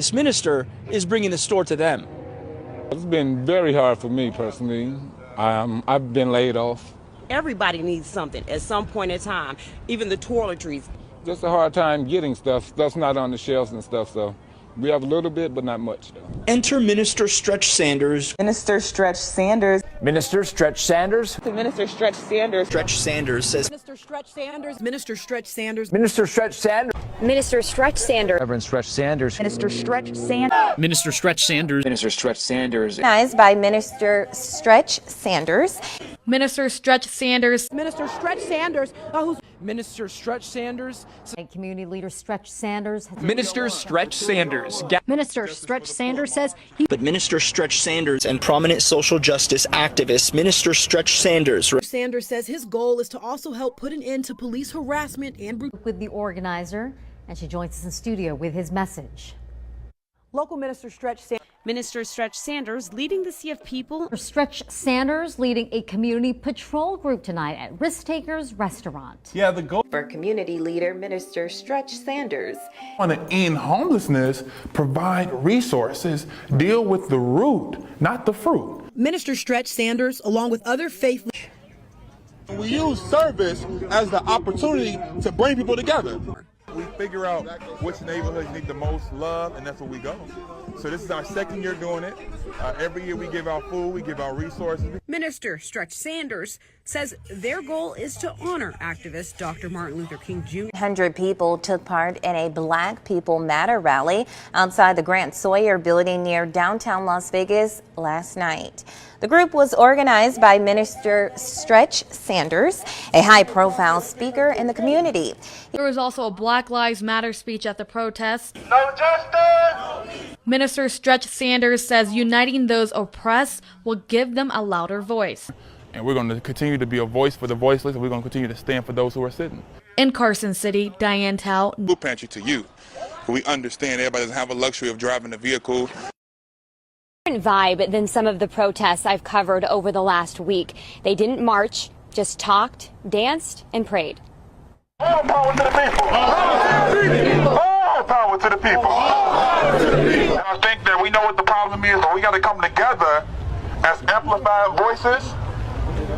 This minister is bringing the store to them. It's been very hard for me personally. I've been laid off. Everybody needs something at some point in time, even the toiletries. Just a hard time getting stuff. Stuff's not on the shelves and stuff, so we have a little bit, but not much though. Enter Minister Stretch Sanders. Minister Stretch Sanders. Minister Stretch Sanders. Minister Stretch Sanders. Stretch Sanders says. Minister Stretch Sanders. Minister Stretch Sanders. Minister Stretch Sanders. Minister Stretch Sanders. Reverend Stretch Sanders. Minister Stretch Sanders. Minister Stretch Sanders. Minister Stretch Sanders. Recognized by Minister Stretch Sanders. Minister Stretch Sanders. Minister Stretch Sanders. Minister Stretch Sanders. Community leader Stretch Sanders. Minister Stretch Sanders. Minister Stretch Sanders says he. But Minister Stretch Sanders and prominent social justice activist Minister Stretch Sanders. Sanders says his goal is to also help put an end to police harassment and brutality. With the organizer, and she joins us in studio with his message. Local Minister Stretch Sanders. Minister Stretch Sanders leading the Sea of People. Stretch Sanders leading a community patrol group tonight at Risk Takers Restaurant. Yeah, the goal For community leader Minister Stretch Sanders. want to end homelessness, provide resources, deal with the root, not the fruit. Minister Stretch Sanders, along with other faith leaders. We use service as the opportunity to bring people together. We figure out which neighborhoods need the most love, and that's where we go. So this is our second year doing it. Every year we give out food, we give out resources. Minister Stretch Sanders says their goal is to honor activist Dr. Martin Luther King Jr. 100 people took part in a Black People Matter rally outside the Grant Sawyer building near downtown Las Vegas last night. The group was organized by Minister Stretch Sanders, a high-profile speaker in the community. There was also a Black Lives Matter speech at the protest. No justice! Minister Stretch Sanders says uniting those oppressed will give them a louder voice. And we're going to continue to be a voice for the voiceless, and we're going to continue to stand for those who are sitting. In Carson City, Diane Tao. Food pantry to you. We understand everybody doesn't have a luxury of driving a vehicle. Vibe than some of the protests I've covered over the last week. They didn't march, just talked, danced, and prayed. All power to the people. All power to the people. And I think that we know what the problem is, but we got to come together as amplified voices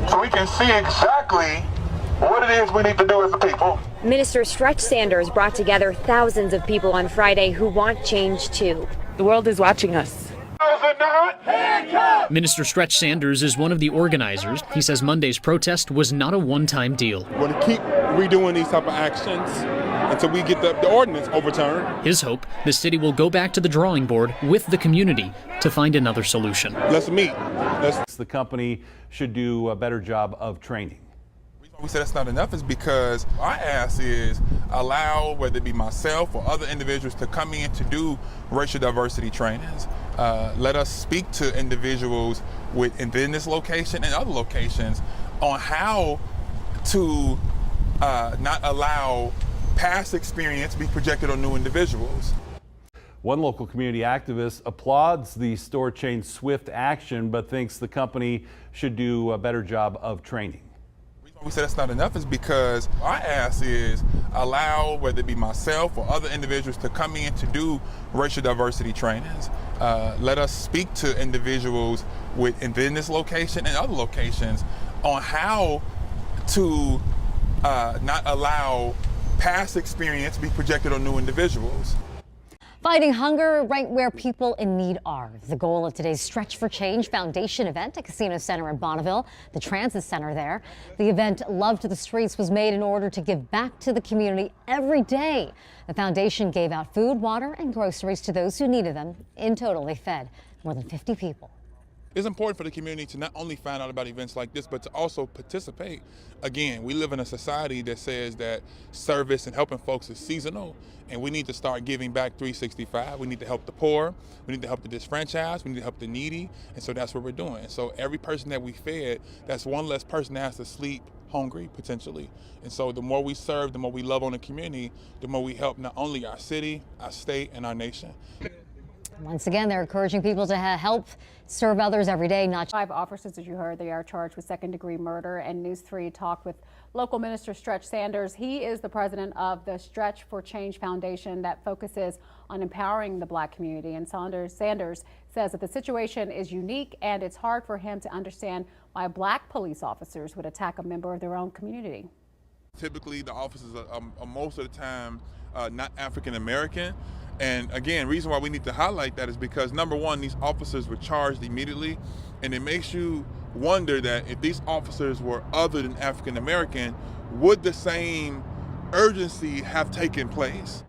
so we can see exactly what it is we need to do as a people. Minister Stretch Sanders brought together thousands of people on Friday who want change too. The world is watching us. Minister Stretch Sanders is one of the organizers. He says Monday's protest was not a one-time deal. We're going to keep redoing these type of actions until we get the ordinance overturned. His hope, the city will go back to the drawing board with the community to find another solution. Let's meet. The company should do a better job of training. We said that's not enough is because our ask is allow, whether it be myself or other individuals, to come in to do racial diversity trainings. Let us speak to individuals within this location and other locations on how to not allow past experience be projected on new individuals. One local community activist applauds the store chain's swift action, but thinks the company should do a better job of training. We said that's not enough is because our ask is allow, whether it be myself or other individuals, to come in to do racial diversity trainings. Let us speak to individuals within this location and other locations on how to not allow past experience be projected on new individuals. Fighting hunger right where people in need are. The goal of today's Stretch for Change Foundation event at Casino Center in Bonneville, the transit center there. The event, Love to the Streets, was made in order to give back to the community every day. The foundation gave out food, water, and groceries to those who needed them. In total, they fed more than 50 people. It's important for the community to not only find out about events like this, but to also participate. Again, we live in a society that says that service and helping folks is seasonal, and we need to start giving back 365. We need to help the poor, we need to help the disfranchised, we need to help the needy, and so that's what we're doing. And so every person that we fed, that's one less person that has to sleep hungry, potentially. And so the more we serve, the more we love on the community, the more we help not only our city, our state, and our nation. Once again, they're encouraging people to help serve others every day, not 5 officers, as you heard, they are charged with second-degree murder. And News 3 talked with local minister Stretch Sanders. He is the president of the Stretch for Change Foundation that focuses on empowering the Black community. And Sanders says that the situation is unique and it's hard for him to understand why Black police officers would attack a member of their own community. Typically, the officers are most of the time not African American. And again, reason why we need to highlight that is because, number one, these officers were charged immediately, and it makes you wonder that if these officers were other than African American, would the same urgency have taken place?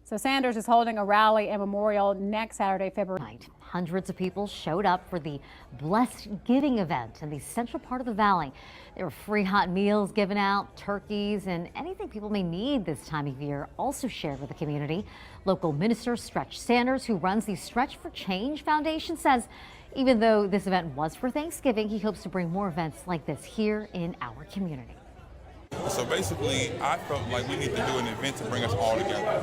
So Sanders is holding a rally and memorial next Saturday, February 9th. Hundreds of people showed up for the Blessed Giving event in the central part of the valley. There were free hot meals given out, turkeys, and anything people may need this time of year also shared with the community. Local minister Stretch Sanders, who runs the Stretch for Change Foundation, says even though this event was for Thanksgiving, he hopes to bring more events like this here in our community. So basically, I felt like we need to do an event to bring us all together.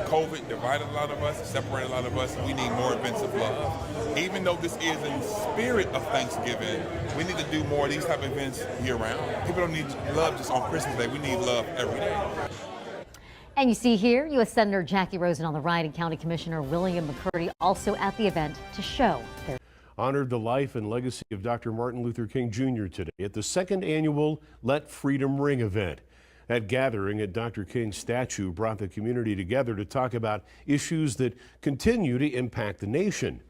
COVID divided a lot of us, separated a lot of us, and we need more events of love. Even though this is in spirit of Thanksgiving, we need to do more of these type of events year-round. People don't need love just on Christmas Day. We need love every day. And you see here, U.S. Senator Jackie Rosen on the right and County Commissioner William McCurdy also at the event to show their honored the life and legacy of Dr. Martin Luther King Jr. today at the second annual Let Freedom Ring event. That gathering at Dr. King's statue brought the community together to talk about issues that continue to impact the nation.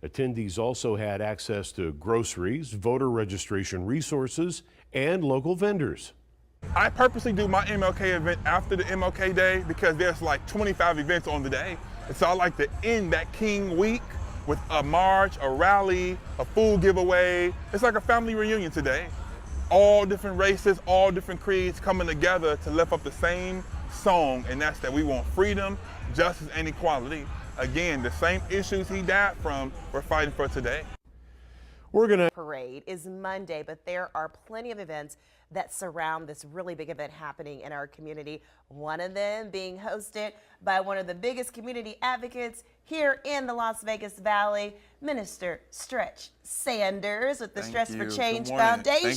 Attendees also had access to groceries, voter registration resources, and local vendors. I purposely do my MLK event after the MLK Day because there's like 25 events on the day. And so I like to end that King week with a march, a rally, a food giveaway. It's like a family reunion today. All different races, all different creeds coming together to lift up the same song, and that's that we want freedom, justice, and equality. Again, the same issues he died from, we're fighting for today. We're gonna Parade is Monday, but there are plenty of events that surround this really big event happening in our community. One of them being hosted by one of the biggest community advocates here in the Las Vegas Valley, Minister Stretch Sanders with the Stretch for Change Foundation.